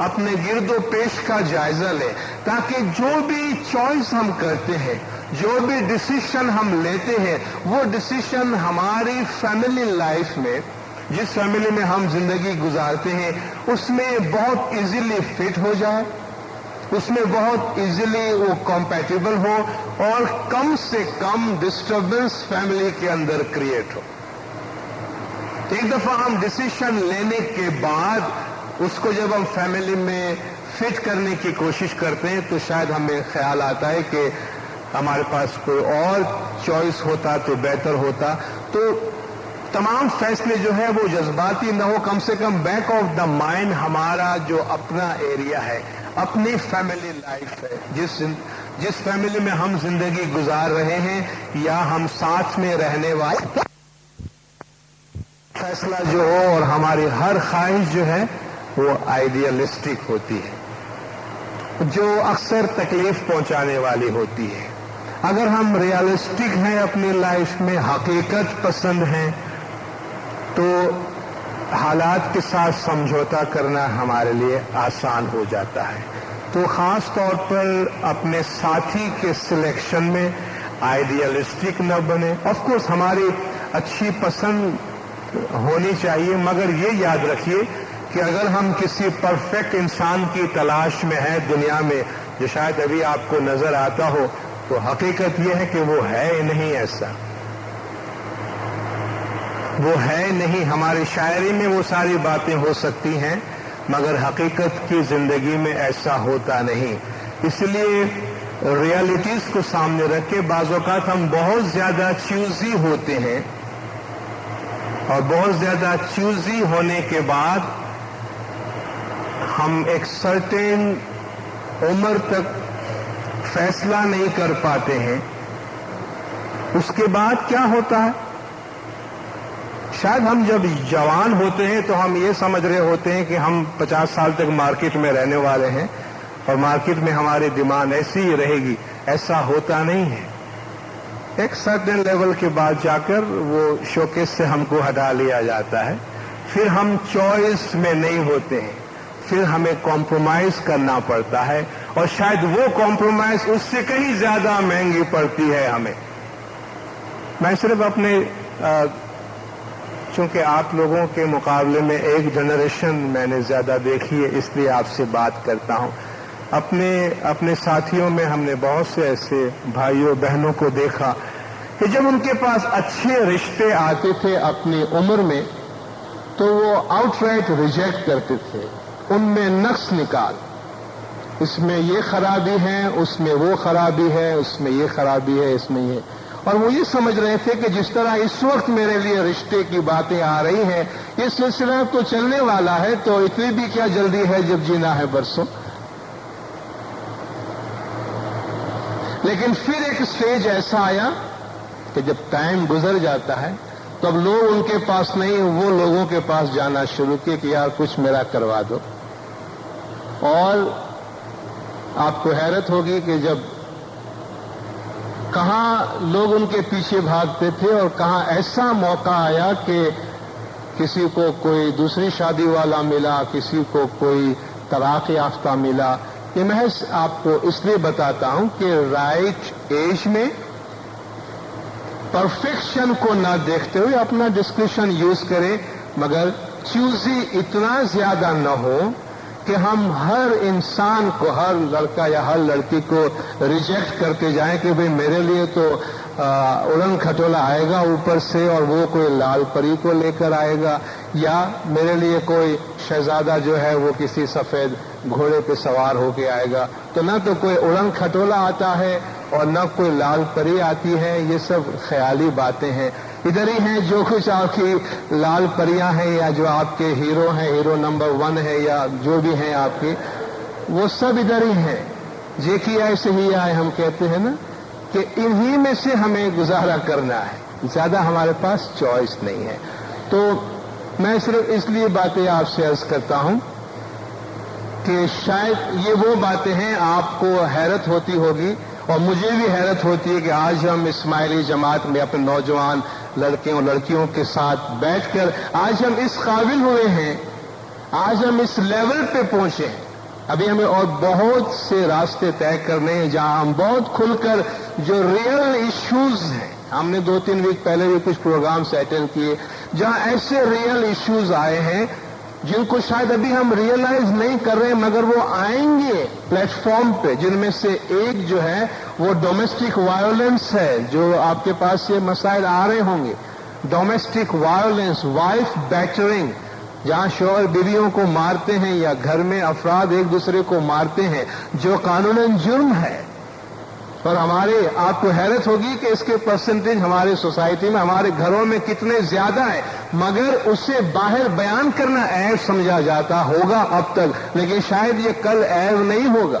اپنے گرد و پیش کا جائزہ لیں، تاکہ جو بھی چوائس ہم کرتے ہیں، جو بھی ڈیسیشن ہم لیتے ہیں، وہ ڈیسیشن ہماری فیملی لائف میں، جس فیملی میں ہم زندگی گزارتے ہیں، اس میں بہت ایزیلی فٹ ہو جائے، اس میں بہت ایزیلی وہ کمپیٹیبل ہو، اور کم سے کم ڈسٹربنس فیملی کے اندر کریٹ ہو۔ ایک دفعہ ہم ڈیسیشن لینے کے بعد اس کو جب ہم فیملی میں فٹ کرنے کی کوشش کرتے ہیں تو شاید ہمیں خیال آتا ہے کہ ہمارے پاس کوئی اور چوائس ہوتا تو بہتر ہوتا۔ تو تمام فیصلے جو ہے وہ جذباتی نہ ہو، کم سے come back of the mind ہمارا جو اپنا ایریا ہے، اپنی فیملی لائف ہے، جس فیملی میں ہم زندگی گزار رہے ہیں یا ہم ساتھ میں رہنے والے، فیصلہ جو ہو اور ہماری ہر خواہش جو ہے وہ آئیڈیلسٹک ہوتی ہے، جو اکثر تکلیف پہنچانے والی ہوتی ہے۔ اگر ہم ریئلسٹک ہیں اپنی لائف میں، حقیقت پسند ہیں، تو حالات کے ساتھ سمجھوتا کرنا ہمارے لیے آسان ہو جاتا ہے۔ تو خاص طور پر اپنے ساتھی کے سلیکشن میں آئیڈیلسٹک نہ بنے۔ آف کورس ہماری اچھی پسند ہونی چاہیے، مگر یہ یاد رکھیے کہ اگر ہم کسی پرفیکٹ انسان کی تلاش میں ہیں دنیا میں، جو شاید ابھی آپ کو نظر آتا ہو، تو حقیقت یہ ہے کہ وہ ہے نہیں ایسا، وہ ہے نہیں۔ ہماری شاعری میں وہ ساری باتیں ہو سکتی ہیں، مگر حقیقت کی زندگی میں ایسا ہوتا نہیں۔ اس لیے ریئلٹیز کو سامنے رکھ کے بعض اوقات ہم بہت زیادہ چوزی ہوتے ہیں، اور بہت زیادہ چوزی ہونے کے بعد ہم ایک سرٹین عمر تک فیصلہ نہیں کر پاتے ہیں۔ اس کے بعد کیا ہوتا ہے؟ شاید ہم جب جوان ہوتے ہیں تو ہم یہ سمجھ رہے ہوتے ہیں کہ ہم 50 سال تک مارکیٹ میں رہنے والے ہیں اور مارکیٹ میں ہماری ڈیمانڈ ایسی ہی رہے گی۔ ایسا ہوتا نہیں ہے۔ ایک سرٹن لیول کے بعد جا کر وہ شوکیس سے ہم کو ہٹا لیا جاتا ہے، پھر ہم چوائس میں نہیں ہوتے ہیں، پھر ہمیں کمپرومائز کرنا پڑتا ہے، اور شاید وہ کمپرومائز اس سے کہیں زیادہ مہنگی پڑتی ہے ہمیں۔ میں صرف اپنے چونکہ آپ لوگوں کے مقابلے میں ایک جنریشن میں نے زیادہ دیکھی ہے، اس لیے آپ سے بات کرتا ہوں۔ اپنے ساتھیوں میں ہم نے بہت سے ایسے بھائیوں بہنوں کو دیکھا کہ جب ان کے پاس اچھے رشتے آتے تھے اپنی عمر میں تو وہ آؤٹ رائٹ ریجیکٹ کرتے تھے، ان میں نقص نکال، اس میں یہ خرابی ہے، اس میں وہ خرابی ہے، اس میں یہ خرابی ہے، اس میں یہ، اور وہ یہ سمجھ رہے تھے کہ جس طرح اس وقت میرے لیے رشتے کی باتیں آ رہی ہیں، یہ سلسلہ تو چلنے والا ہے، تو اتنی بھی کیا جلدی ہے جب جینا ہے برسوں۔ لیکن پھر ایک سٹیج ایسا آیا کہ جب ٹائم گزر جاتا ہے تو اب لوگ ان کے پاس نہیں، وہ لوگوں کے پاس جانا شروع کیے کہ یار کچھ میرا کروا دو۔ اور آپ کو حیرت ہوگی کہ جب کہاں لوگ ان کے پیچھے بھاگتے تھے اور کہاں ایسا موقع آیا کہ کسی کو کوئی دوسری شادی والا ملا، کسی کو کوئی طلاق یافتہ ملا۔ یہ محض آپ کو اس لیے بتاتا ہوں کہ رائٹ ایج میں پرفیکشن کو نہ دیکھتے ہوئے اپنا ڈسکریشن یوز کریں، مگر چوزی اتنا زیادہ نہ ہو کہ ہم ہر انسان کو، ہر لڑکا یا ہر لڑکی کو ریجیکٹ کرتے جائیں کہ بھئی میرے لیے تو اڑن کھٹولا آئے گا اوپر سے اور وہ کوئی لال پری کو لے کر آئے گا، یا میرے لیے کوئی شہزادہ جو ہے وہ کسی سفید گھوڑے پہ سوار ہو کے آئے گا۔ تو نہ تو کوئی اڑن کھٹولا آتا ہے اور نہ کوئی لال پری آتی ہے، یہ سب خیالی باتیں ہیں۔ ادھر ہی ہیں جو کچھ آپ کی لال پریاں ہیں یا جو آپ کے ہیرو ہیں، ہیرو نمبر 1 ہے یا جو بھی ہیں آپ کے، وہ سب ادھر ہی ہیں۔ جے کی آئے سے ہی آئے ہم کہتے ہیں نا، کہ انہی میں سے ہمیں گزارا کرنا ہے، زیادہ ہمارے پاس چوائس نہیں ہے۔ تو میں صرف اس لیے باتیں آپ سے عرض کرتا ہوں کہ شاید یہ وہ باتیں ہیں آپ کو حیرت ہوتی ہوگی، اور مجھے بھی حیرت ہوتی ہے کہ آج ہم اسماعیلی جماعت میں اپنے نوجوان لڑکے اور لڑکیوں کے ساتھ بیٹھ کر آج ہم اس قابل ہوئے ہیں، آج ہم اس لیول پہ پہنچے ہیں. ابھی ہمیں اور بہت سے راستے طے کرنے ہیں جہاں ہم بہت کھل کر جو ریئل ایشوز ہیں، ہم نے 2-3 ویک پہلے بھی کچھ پروگرامس اٹینڈ کیے جہاں ایسے ریئل ایشوز آئے ہیں جن کو شاید ابھی ہم ریئلائز نہیں کر رہے ہیں، مگر وہ آئیں گے پلیٹ فارم پہ. جن میں سے ایک جو ہے وہ ڈومیسٹک وائلنس ہے. جو آپ کے پاس یہ مسائل آ رہے ہوں گے، ڈومیسٹک وائلنس، وائف بیٹرنگ، جہاں شوہر بیویوں کو مارتے ہیں یا گھر میں افراد ایک دوسرے کو مارتے ہیں، جو قانوناً جرم ہے. اور آپ کو حیرت ہوگی کہ اس کے پرسنٹیج ہمارے سوسائٹی میں، ہمارے گھروں میں کتنے زیادہ ہے، مگر اسے باہر بیان کرنا عیب سمجھا جاتا ہوگا اب تک، لیکن شاید یہ کل عیب نہیں ہوگا.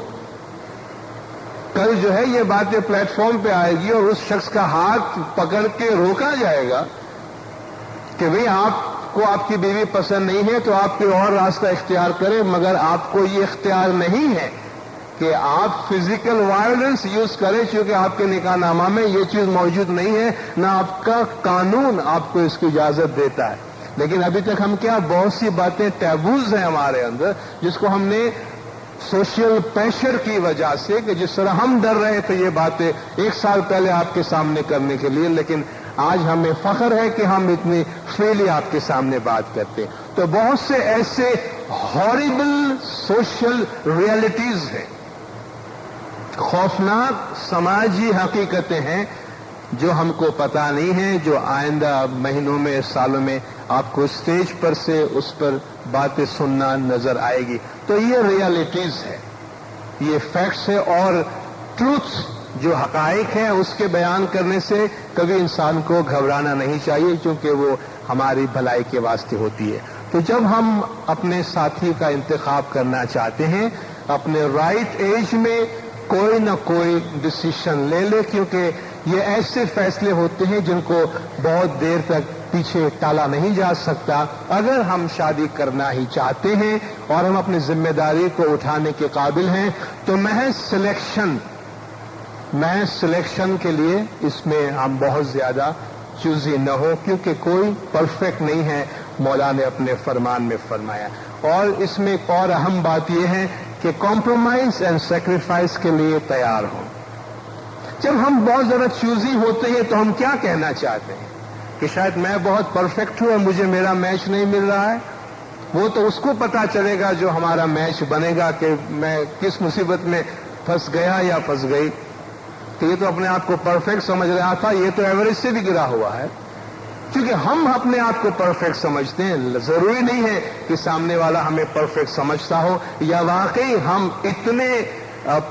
کل جو ہے یہ باتیں پلیٹ فارم پہ آئے گی اور اس شخص کا ہاتھ پکڑ کے روکا جائے گا کہ بھئی آپ کو آپ کی بیوی پسند نہیں ہے تو آپ کوئی اور راستہ اختیار کریں، مگر آپ کو یہ اختیار نہیں ہے کہ آپ فزیکل وائلنس یوز کریں، چونکہ آپ کے نکاح نامہ میں یہ چیز موجود نہیں ہے، نہ آپ کا قانون آپ کو اس کی اجازت دیتا ہے. لیکن ابھی تک ہم کیا بہت سی باتیں ٹیبوز ہیں ہمارے اندر، جس کو ہم نے سوشل پریشر کی وجہ سے، کہ جس طرح ہم ڈر رہے تھے یہ باتیں 1 سال پہلے آپ کے سامنے کرنے کے لیے، لیکن آج ہمیں فخر ہے کہ ہم اتنی فریلی آپ کے سامنے بات کرتے ہیں. تو بہت سے ایسے ہاریبل سوشل ریئلٹیز ہیں، خوفناک سماجی حقیقتیں ہیں جو ہم کو پتہ نہیں ہیں، جو آئندہ مہینوں میں، سالوں میں آپ کو اسٹیج پر سے اس پر باتیں سننا نظر آئے گی. تو یہ ریئلٹیز ہے، یہ فیکٹس ہے، اور ٹروتھ جو حقائق ہیں اس کے بیان کرنے سے کبھی انسان کو گھبرانا نہیں چاہیے، کیونکہ وہ ہماری بھلائی کے واسطے ہوتی ہے. تو جب ہم اپنے ساتھی کا انتخاب کرنا چاہتے ہیں، اپنے رائٹ ایج میں کوئی نہ کوئی ڈسیشن لے لے، کیونکہ یہ ایسے فیصلے ہوتے ہیں جن کو بہت دیر تک پیچھے ٹالا نہیں جا سکتا. اگر ہم شادی کرنا ہی چاہتے ہیں اور ہم اپنی ذمہ داری کو اٹھانے کے قابل ہیں تو محض سلیکشن کے لیے اس میں ہم بہت زیادہ چوزی نہ ہو، کیونکہ کوئی پرفیکٹ نہیں ہے، مولا نے اپنے فرمان میں فرمایا. اور اس میں ایک اور اہم بات یہ ہے کہ کمپرومائز اینڈ سیکریفائس کے لیے تیار ہوں. جب ہم بہت زیادہ چوزی ہوتے ہیں تو ہم کیا کہنا چاہتے ہیں کہ شاید میں بہت پرفیکٹ ہوں اور مجھے میرا میچ نہیں مل رہا ہے. وہ تو اس کو پتا چلے گا جو ہمارا میچ بنے گا کہ میں کس مصیبت میں پھنس گیا یا پھنس گئی. تو یہ تو اپنے آپ کو پرفیکٹ سمجھ رہا تھا، یہ تو ایوریج سے بھی گرا ہوا ہے. کیونکہ ہم اپنے آپ کو پرفیکٹ سمجھتے ہیں، ضروری نہیں ہے کہ سامنے والا ہمیں پرفیکٹ سمجھتا ہو یا واقعی ہم اتنے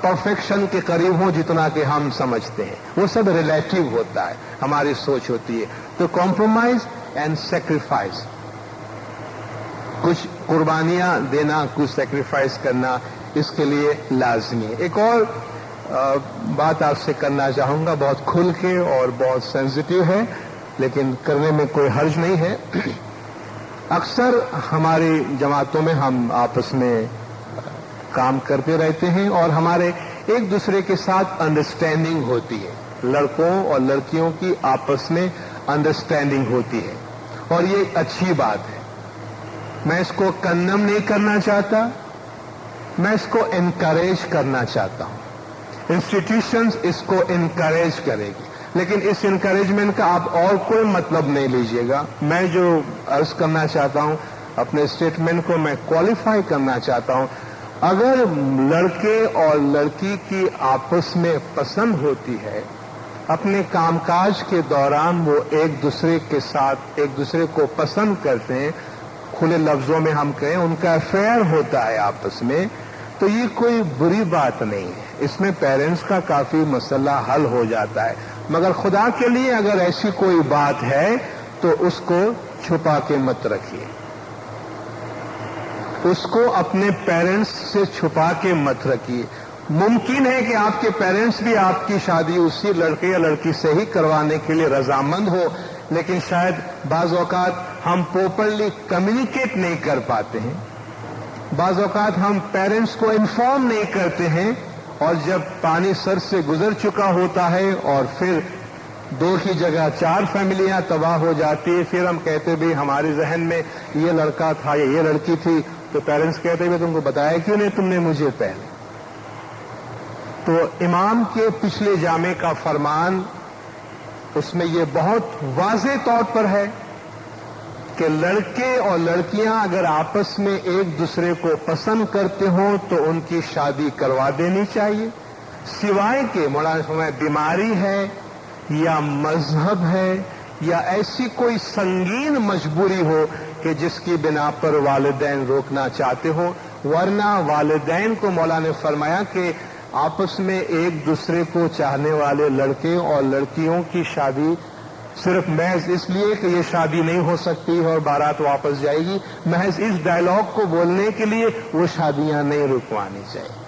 پرفیکشن کے قریب ہوں جتنا کہ ہم سمجھتے ہیں. وہ سب ریلیٹیو ہوتا ہے، ہماری سوچ ہوتی ہے. تو کمپرومائز اینڈ سیکریفائس، کچھ قربانیاں دینا، کچھ سیکریفائس کرنا اس کے لیے لازمی ہے. ایک اور بات آپ سے کرنا چاہوں گا، بہت کھل کے اور بہت سینسٹیو ہے، لیکن کرنے میں کوئی حرج نہیں ہے. اکثر ہماری جماعتوں میں ہم آپس میں کام کرتے رہتے ہیں اور ہمارے ایک دوسرے کے ساتھ انڈرسٹینڈنگ ہوتی ہے، لڑکوں اور لڑکیوں کی آپس میں انڈرسٹینڈنگ ہوتی ہے، اور یہ ایک اچھی بات ہے. میں اس کو کنڈم نہیں کرنا چاہتا، میں اس کو انکریج کرنا چاہتا ہوں. انسٹیٹیوشنز اس کو انکریج کرے گی، لیکن اس انکریجمنٹ کا آپ اور کوئی مطلب نہیں لیجیے گا. میں جو عرض کرنا چاہتا ہوں، اپنے اسٹیٹمنٹ کو میں کوالیفائی کرنا چاہتا ہوں. اگر لڑکے اور لڑکی کی آپس میں پسند ہوتی ہے، اپنے کام کاج کے دوران وہ ایک دوسرے کے ساتھ ایک دوسرے کو پسند کرتے ہیں، کھلے لفظوں میں ہم کہیں ان کا افیئر ہوتا ہے آپس میں، تو یہ کوئی بری بات نہیں ہے. اس میں پیرنٹس کا کافی مسئلہ حل ہو جاتا ہے. مگر خدا کے لیے اگر ایسی کوئی بات ہے تو اس کو چھپا کے مت رکھیے، اس کو اپنے پیرنٹس سے چھپا کے مت رکھیے. ممکن ہے کہ آپ کے پیرنٹس بھی آپ کی شادی اسی لڑکے یا لڑکی سے ہی کروانے کے لیے رضامند ہو، لیکن شاید بعض اوقات ہم پراپرلی کمیونیکیٹ نہیں کر پاتے ہیں، بعض اوقات ہم پیرنٹس کو انفارم نہیں کرتے ہیں، اور جب پانی سر سے گزر چکا ہوتا ہے اور پھر 2 کی جگہ 4 فیملیاں تباہ ہو جاتی ہے، پھر ہم کہتے بھی ہمارے ذہن میں یہ لڑکا تھا یا یہ لڑکی تھی، تو پیرنٹس کہتے ہیں تم کو بتایا کیوں نہیں تم نے مجھے پہلے. تو امام کے پچھلے جامع کا فرمان اس میں یہ بہت واضح طور پر ہے کہ لڑکے اور لڑکیاں اگر آپس میں ایک دوسرے کو پسند کرتے ہوں تو ان کی شادی کروا دینی چاہیے، سوائے کہ مولانا فرمایا بیماری ہے یا مذہب ہے یا ایسی کوئی سنگین مجبوری ہو کہ جس کی بنا پر والدین روکنا چاہتے ہو، ورنہ والدین کو مولانا نے فرمایا کہ آپس میں ایک دوسرے کو چاہنے والے لڑکے اور لڑکیوں کی شادی صرف محض اس لیے کہ یہ شادی نہیں ہو سکتی اور بارات واپس جائے گی، محض اس ڈائلاگ کو بولنے کے لیے وہ شادیاں نہیں رکوانی چاہیے.